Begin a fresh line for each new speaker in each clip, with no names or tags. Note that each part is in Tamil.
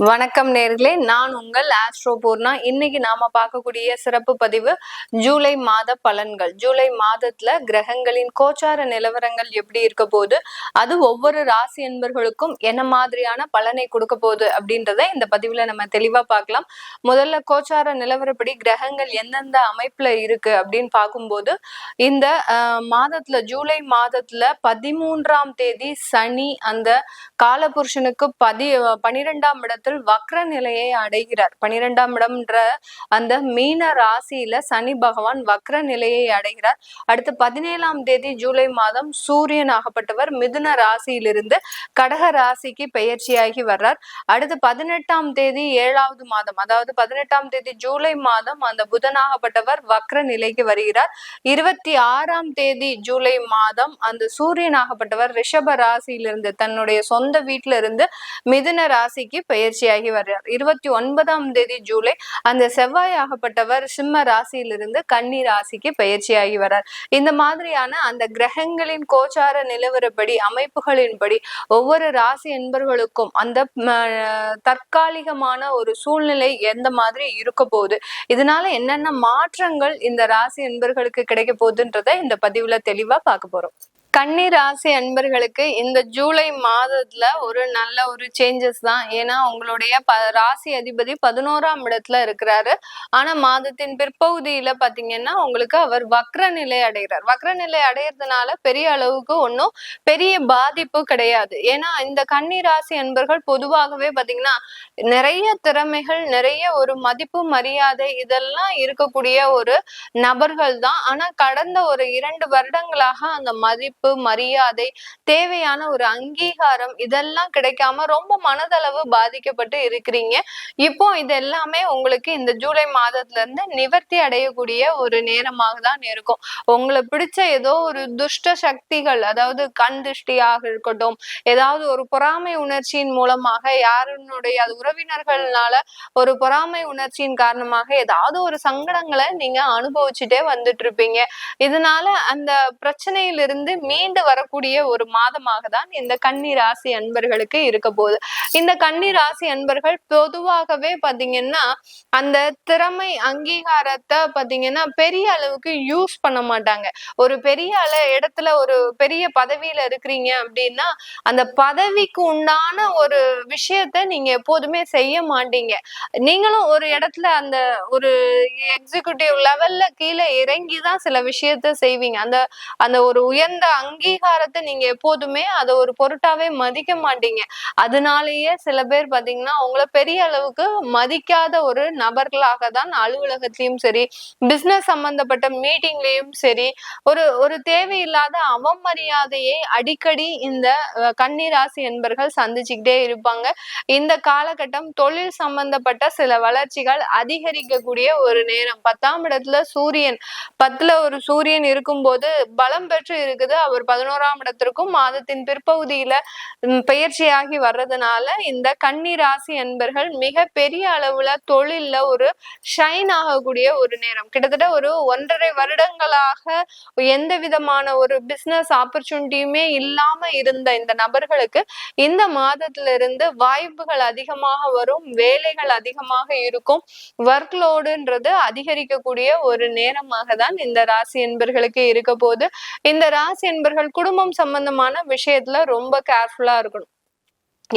வணக்கம் நேர்களே, நான் உங்கள் ஆஸ்ட்ரோ பூர்ணா. இன்னைக்கு நாம பார்க்கக்கூடிய சிறப்பு பதிவு ஜூலை மாத பலன்கள். ஜூலை மாதத்துல கிரகங்களின் கோச்சார நிலவரங்கள் எப்படி இருக்க போகுது, அது ஒவ்வொரு ராசி என்பர்களுக்கும் என்ன மாதிரியான பலனை கொடுக்க போகுது அப்படின்றத இந்த பதிவுல நம்ம தெளிவா பார்க்கலாம். முதல்ல கோச்சார நிலவரப்படி கிரகங்கள் எந்தெந்த அமைப்புல இருக்கு அப்படின்னு பார்க்கும்போது, இந்த மாதத்துல ஜூலை மாதத்துல 13ஆம் தேதி சனி அந்த காலபுருஷனுக்கு 12ஆம் இடத்துல வக்ர நிலையை அடைகிறார். 12ஆம் இடம்ன்ற அந்த மீன ராசியில சனி பகவான் வக்ர நிலையை அடைகிறார். அடுத்து 17ஆம் தேதி ஜூலை மாதம் சூரியன் ஆகப்பட்டவர் மிதுன ராசியிலிருந்து கடக ராசிக்கு பெயர்ச்சியாகி வர்றார். அடுத்து 18ஆம் தேதி 7வது மாதம், அதாவது 18ஆம் தேதி ஜூலை மாதம் அந்த புதனாகப்பட்டவர் வக்ர நிலைக்கு வருகிறார். 26ஆம் தேதி ஜூலை மாதம் அந்த சூரியன் ஆகப்பட்டவர் ரிஷப ராசியிலிருந்து தன்னுடைய சொந்த வீட்டில இருந்து மிதுன ராசிக்கு பெயர்ச்சியாகி வர்றார். 29ஆம் தேதி ஜூலை அந்த செவ்வாய் ஆகப்பட்டவர் சிம்ம ராசியிலிருந்து கன்னி ராசிக்கு பெயர்ச்சியாகி வர்றார். இந்த மாதிரியான அந்த கிரகங்களின் கோச்சார நிலவரப்படி அமைப்புகளின்படி ஒவ்வொரு ராசி என்பர்களுக்கும் அந்த தற்காலிகமான ஒரு சூழ்நிலை எந்த மாதிரி இருக்க போகுது, இதனால என்னென்ன மாற்றங்கள் இந்த ராசி என்பர்களுக்கு கிடைக்க போகுதுன்றத இந்த பதிவுல தெளிவா பார்க்க போறோம். கன்னி ராசி அன்பர்களுக்கு இந்த ஜூலை மாதத்துல ஒரு நல்ல ஒரு சேஞ்சஸ் தான். ஏன்னா உங்களுடைய ராசி அதிபதி 11ஆம் இடத்துல இருக்கிறாரு. ஆனா மாதத்தின் பிற்பகுதியில பாத்தீங்கன்னா உங்களுக்கு அவர் வக்ர நிலை அடைகிறார். வக்ர நிலை அடைகிறதுனால பெரிய அளவுக்கு ஒன்றும் பெரிய பாதிப்பு கிடையாது. ஏன்னா இந்த கன்னி ராசி அன்பர்கள் பொதுவாகவே பாத்தீங்கன்னா நிறைய திறமைகள், நிறைய ஒரு மதிப்பு மரியாதை இதெல்லாம் இருக்கக்கூடிய ஒரு நபர்கள் தான். ஆனா கடந்த ஒரு 2 வருடங்களாக அந்த மதிப்பு மரியாதை, தேவையான ஒரு அங்கீகாரம் இதெல்லாம் கிடைக்காம ரொம்ப மனதளவு பாதிக்கப்பட்டு இருக்கிறீங்க. இப்போ இது எல்லாமே உங்களுக்கு இந்த ஜூலை மாதத்துல இருந்து நிவர்த்தி அடையக்கூடிய ஒரு நேரமாக தான் இருக்கும். உங்களை பிடிச்ச ஏதோ ஒரு துஷ்ட சக்திகள், அதாவது கண் திருஷ்டியாக இருக்கட்டும், ஏதாவது ஒரு பொறாமை உணர்ச்சியின் மூலமாக யாருடைய உறவினர்கள்னால ஒரு பொறாமை உணர்ச்சியின் காரணமாக ஏதாவது ஒரு சங்கடங்களை நீங்க அனுபவிச்சுட்டே வந்துட்டு இருப்பீங்க. இதனால அந்த பிரச்சனையிலிருந்து மீண்டு வரக்கூடிய ஒரு மாதமாக தான் இந்த கன்னி ராசி அன்பர்களுக்கு இருக்க போகுது. இந்த கன்னி ராசி அன்பர்கள் பொதுவாகவே பாத்தீங்கன்னா அந்த திறமை அங்கீகாரத்தை பாத்தீங்கன்னா பெரிய அளவுக்கு யூஸ் பண்ண மாட்டாங்க. ஒரு பெரிய இடத்துல ஒரு பெரிய பதவியில இருக்கிறீங்க அப்படின்னா அந்த பதவிக்கு உண்டான ஒரு விஷயத்த நீங்க எப்போதுமே செய்ய மாட்டீங்க. நீங்களும் ஒரு இடத்துல அந்த ஒரு எக்ஸிகியூட்டிவ் லெவல்ல கீழே இறங்கிதான் சில விஷயத்த செய்வீங்க. அந்த அந்த ஒரு உயர்ந்த அங்கீகாரத்தை நீங்க எப்போதுமே அதை ஒரு பொருட்டாவே மதிக்க மாட்டீங்க. அதனாலேயே சில பேர் பாத்தீங்கன்னா அவங்கள பெரிய அளவுக்கு மதிக்காத ஒரு நபர்களாக தான் அலுவலகத்திலயும் சரி, பிசினஸ் சம்பந்தப்பட்ட மீட்டிங்லயும் சரி, ஒரு ஒரு தேவையில்லாத அவமரியாதையை அடிக்கடி இந்த கன்னி ராசி என்பர்கள் சந்திச்சுக்கிட்டே இருப்பாங்க. இந்த காலகட்டம் தொழில் சம்பந்தப்பட்ட சில வளர்ச்சிகள் அதிகரிக்கக்கூடிய ஒரு நேரம். 10ஆம் இடத்துல சூரியன், 10ல ஒரு சூரியன் இருக்கும்போது பலம் பெற்று இருக்குது. அவர் 11ஆம் இடத்திற்கும் மாதத்தின் பிற்பகுதியில பயிற்சியாகி வர்றதுனால இந்த கன்னி ராசி என்பர்கள் மிக பெரிய அளவுல தொழில்ல ஒரு ஷைன் ஆகக்கூடிய ஒரு நேரம். கிட்டத்தட்ட ஒரு 1.5 வருடங்களாக எந்த விதமான ஒரு பிசினஸ் ஆப்பர்ச்சுனிட்டியுமே இல்லாம இருந்த இந்த நபர்களுக்கு இந்த மாதத்துல இருந்து வாய்ப்புகள் அதிகமாக வரும், வேலைகள் அதிகமாக இருக்கும், ஒர்க் லோடுன்றது அதிகரிக்கக்கூடிய ஒரு நேரமாக தான் இந்த ராசி என்பர்களுக்கு இருக்க போது. இந்த ராசி என்பர்கள் குடும்பம் சம்பந்தமான விஷயத்துல ரொம்ப கேர்ஃபுல்லா இருக்கணும்.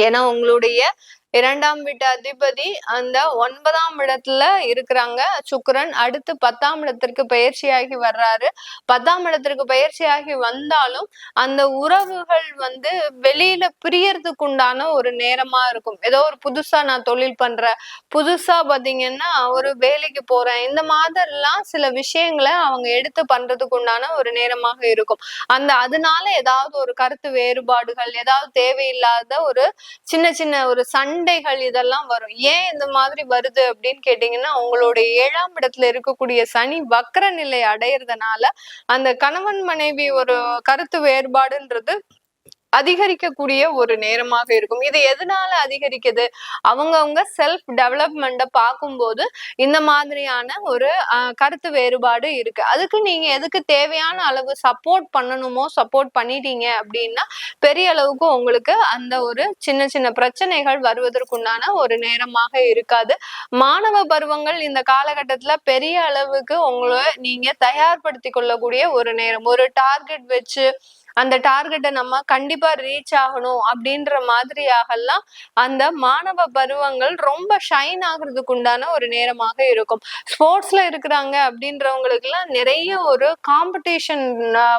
ஏன்னா உங்களுடைய 2ஆம் வீட்டு அதிபதி அந்த 9ஆம் இடத்துல இருக்கிறாங்க சுக்கிரன். அடுத்து 10ஆம் இடத்திற்கு பயிற்சியாகி வர்றாரு. 10ஆம் இடத்திற்கு பயிற்சியாகி வந்தாலும் அந்த உறவுகள் வெளியில பிரியறதுக்கு உண்டான ஒரு நேரமா இருக்கும். ஏதோ ஒரு புதுசா நான் தொழில் பண்றேன், புதுசா பாத்தீங்கன்னா ஒரு வேலைக்கு போறேன், இந்த மாதிரிலாம் சில விஷயங்களை அவங்க எடுத்து பண்றதுக்கு உண்டான ஒரு நேரமாக இருக்கும். அதனால ஏதாவது ஒரு கருத்து வேறுபாடுகள், ஏதாவது தேவையில்லாத ஒரு சின்ன சின்ன ஒரு சண்டைகள் இதெல்லாம் வரும். ஏன் இந்த மாதிரி வருது அப்படின்னு கேட்டீங்கன்னா, உங்களுடைய 7ஆம் இடத்துல இருக்கக்கூடிய சனி வக்ர நிலை அடையிறதுனால அந்த கணவன் மனைவி ஒரு கருத்து வேறுபாடுன்றது அதிகரிக்கக்கூடிய ஒரு நேரமாக இருக்கும். இது எதனால அதிகரிக்குது? அவங்கவங்க செல்ஃப் டெவலப்மெண்ட்டை பார்க்கும்போது இந்த மாதிரியான ஒரு கருத்து வேறுபாடு இருக்கு. அதுக்கு நீங்க எதுக்கு தேவையான அளவு சப்போர்ட் பண்ணணுமோ சப்போர்ட் பண்ணிட்டீங்க அப்படின்னா பெரிய அளவுக்கு உங்களுக்கு அந்த ஒரு சின்ன சின்ன பிரச்சனைகள் வருவதற்குண்டான ஒரு நேரமாக இருக்காது. மாணவ பருவங்கள் இந்த காலகட்டத்துல பெரிய அளவுக்கு உங்களை நீங்க தயார்படுத்தி கொள்ளக்கூடிய ஒரு நேரம். ஒரு டார்கெட் வச்சு அந்த டார்கெட்டை நம்ம கண்டிப்பா ரீச் ஆகணும் அப்படின்ற மாதிரியாகலாம் அந்த மாணவ பருவங்கள் ரொம்ப ஷைன் ஆகுறதுக்கு உண்டான ஒரு நேரமாக இருக்கும். ஸ்போர்ட்ஸ்ல இருக்கிறாங்க அப்படின்றவங்களுக்கு எல்லாம் நிறைய ஒரு காம்படிஷன்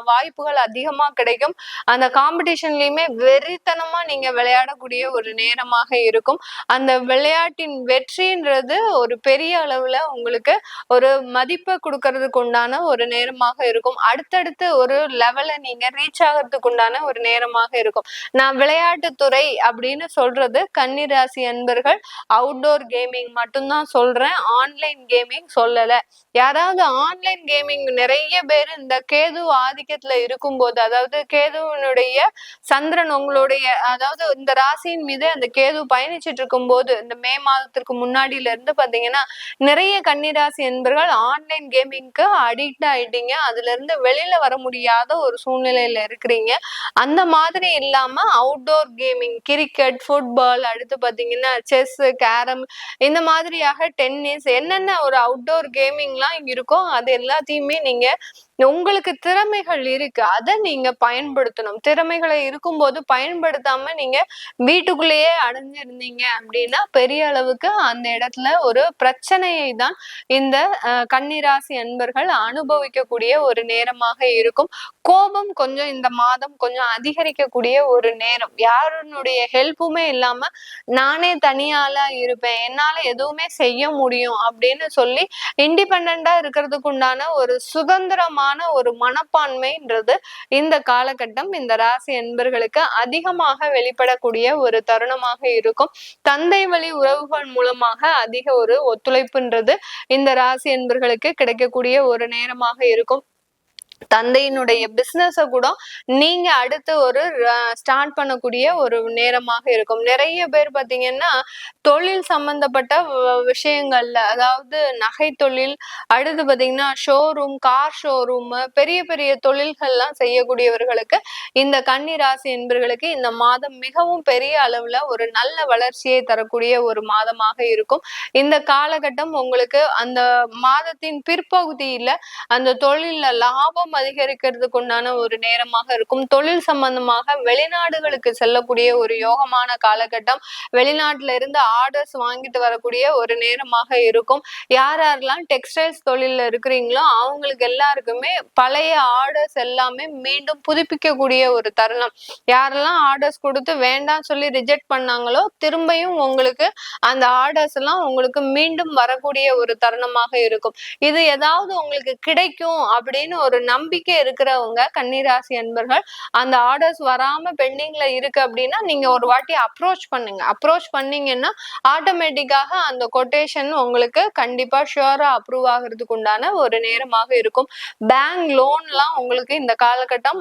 வாய்ப்புகள் அதிகமா கிடைக்கும். அந்த காம்படிஷன்லயுமே வெறித்தனமா நீங்க விளையாடக்கூடிய ஒரு நேரமாக இருக்கும். அந்த விளையாட்டின் வெற்றின்றது ஒரு பெரிய அளவுல உங்களுக்கு ஒரு மதிப்பை கொடுக்கறதுக்கு உண்டான ஒரு நேரமாக இருக்கும். அடுத்தடுத்து ஒரு லெவலை நீங்க ரீச் ஆகிறதுக்கு உண்டான ஒரு நேரமாக இருக்கும். நான் விளையாட்டுத்துறை அப்படின்னு சொல்றது கன்னிராசி அன்பர்கள் அவுட்டோர் கேமிங் மட்டும்தான் சொல்றேன், ஆன்லைன் கேமிங் சொல்லல. யாராவது ஆன்லைன் கேமிங் நிறைய பேர் இந்த கேது ஆதிக்கத்துல இருக்கும்போது, அதாவது கேதுவனுடைய சந்திரன் உங்களுடைய அதாவது இந்த ராசியின் மீது அந்த கேது பயணிச்சுட்டு இருக்கும் போது இந்த மே மாதத்திற்கு முன்னாடியில இருந்து பாத்தீங்கன்னா நிறைய கன்னிராசி என்பர்கள் ஆன்லைன் கேமிங்க்கு அடிக்ட் ஆயிட்டீங்க. அதுல இருந்து வெளியில வர முடியாத ஒரு சூழ்நிலையில இருக்கிறீங்க. அந்த மாதிரி இல்லாம அவுட்டோர் கேமிங், கிரிக்கெட், ஃபுட்பால், அடுத்து பாத்தீங்கன்னா செஸ், கேரம், இந்த மாதிரியாக டென்னிஸ், என்னென்ன ஒரு அவுட்டோர் கேமிங்லாம் இருக்கோ அது எல்லாத்தையுமே நீங்க உங்களுக்கு திறமைகள் இருக்கு, அதை நீங்க பயன்படுத்தணும். திறமைகளை இருக்கும்போது பயன்படுத்தாம நீங்க வீட்டுக்குள்ளேயே அடைஞ்சிருந்தீங்க அப்படின்னா பெரிய அளவுக்கு அந்த இடத்துல ஒரு பிரச்சனையை தான் இந்த கன்னிராசி அன்பர்கள் அனுபவிக்கக்கூடிய ஒரு நேரமாக இருக்கும். கோபம் கொஞ்சம் இந்த மாதம் கொஞ்சம் அதிகரிக்கக்கூடிய ஒரு நேரம். யாருடைய ஹெல்ப்புமே இல்லாம நானே தனியாளா இருப்பேன், என்னால எதுவுமே செய்ய முடியும் அப்படின்னு சொல்லி இண்டிபெண்டா இருக்கிறதுக்கு உண்டான ஒரு சுதந்திரமான ஒரு மனப்பான்மைன்றது இந்த காலகட்டம் இந்த ராசி அன்பர்களுக்கு அதிகமாக வெளிப்படக்கூடிய ஒரு தருணமாக இருக்கும். தந்தை வழி உறவுகள் மூலமாக அதிக ஒரு ஒத்துழைப்புன்றது இந்த ராசி அன்பர்களுக்கு கிடைக்கக்கூடிய ஒரு நேரமாக இருக்கும். தந்தையினுடைய பிசினஸ கூட நீங்க அடுத்து ஒரு ஸ்டார்ட் பண்ணக்கூடிய ஒரு நேரமாக இருக்கும். நிறைய பேர் பாத்தீங்கன்னா தொழில் சம்பந்தப்பட்ட விஷயங்கள்ல, அதாவது நகை தொழில், அடுத்து பாத்தீங்கன்னா ஷோரூம், கார் ஷோரூம், பெரிய பெரிய தொழில்கள்லாம் செய்யக்கூடியவர்களுக்கு இந்த கன்னி ராசி என்பவர்களுக்கு இந்த மாதம் மிகவும் பெரிய அளவுல ஒரு நல்ல வளர்ச்சியை தரக்கூடிய ஒரு மாதமாக இருக்கும். இந்த காலகட்டம் உங்களுக்கு அந்த மாதத்தின் பிற்பகுதியில அந்த தொழில்ல லாபம் அதிகரிக்கிறதுக்கு உண்டான ஒரு நேரமாக இருக்கும். தொழில் சம்பந்தமாக வெளிநாடுகளுக்கு செல்லக்கூடிய ஒரு யோகமான காலகட்டம். வெளிநாட்டுல இருந்து ஆர்டர்ஸ் வாங்கிட்டு வரக்கூடிய ஒரு நேரமாக இருக்கும். யாரெல்லாம் டெக்ஸ்டைல்ஸ் தொழில இருக்கிறீங்களோ அவங்களுக்கு எல்லாருக்குமே பழைய ஆர்டர்ஸ் எல்லாமே மீண்டும் புதுப்பிக்கக்கூடிய ஒரு தருணம். யாரெல்லாம் ஆர்டர்ஸ் கொடுத்து வேண்டாம் சொல்லி ரிஜெக்ட் பண்ணாங்களோ திரும்பியும் உங்களுக்கு அந்த ஆர்டர்ஸ் எல்லாம் உங்களுக்கு மீண்டும் வரக்கூடிய ஒரு தருணமாக இருக்கும். இது ஏதாவது உங்களுக்கு கிடைக்கும் அப்படின்னு ஒரு நம்பிக்கை இருக்கிறவங்க கன்னிராசி அன்பர்கள் அந்த ஆர்டர்ஸ் வராம பெண்டிங்ல இருக்கு அப்படின்னா நீங்க ஒரு வாட்டி அப்ரோச் பண்ணுங்க. அப்ரோச் பண்ணீங்கன்னா ஆட்டோமேட்டிக்காக அந்த கொட்டேஷன் உங்களுக்கு கண்டிப்பா ஷுவரா அப்ரூவ் ஆகிறதுக்கு உண்டான ஒரு நேரமாக இருக்கும். பேங்க் லோன்லாம் உங்களுக்கு இந்த காலகட்டம்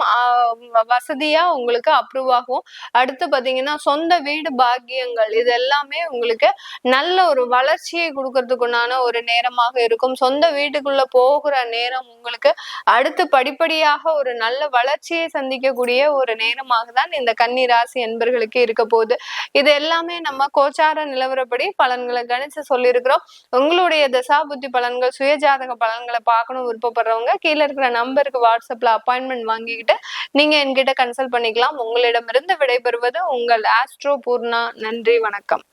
வசதியா உங்களுக்கு அப்ரூவ் ஆகும். அடுத்து பாத்தீங்கன்னா சொந்த வீடு பாக்கியங்கள், இது எல்லாமே உங்களுக்கு நல்ல ஒரு வளர்ச்சியை கொடுக்கறதுக்கு உண்டான ஒரு நேரமாக இருக்கும். சொந்த வீட்டுக்குள்ள போகிற நேரம் உங்களுக்கு அடுத்து படிப்படியாக ஒரு நல்ல வளர்ச்சியை சந்திக்கக்கூடிய ஒரு நேரமாக தான் இந்த கன்னி ராசி என்பர்களுக்கு இருக்க போகுது. இது எல்லாமே நம்ம கோச்சார நிலவரப்படி பலன்களை கணிச்சு சொல்லியிருக்கிறோம். உங்களுடைய தசாபுத்தி பலன்கள், சுயஜாதக பலன்களை பார்க்கணும் விருப்பப்படுறவங்க கீழே இருக்கிற நம்பருக்கு வாட்ஸ்அப்ல அப்பாயின்மெண்ட் வாங்கிக்கிட்டு நீங்க என்கிட்ட கன்சல்ட் பண்ணிக்கலாம். உங்களிடமிருந்து விடைபெறுவது உங்கள் ஆஸ்ட்ரோ பூர்ணா. நன்றி, வணக்கம்.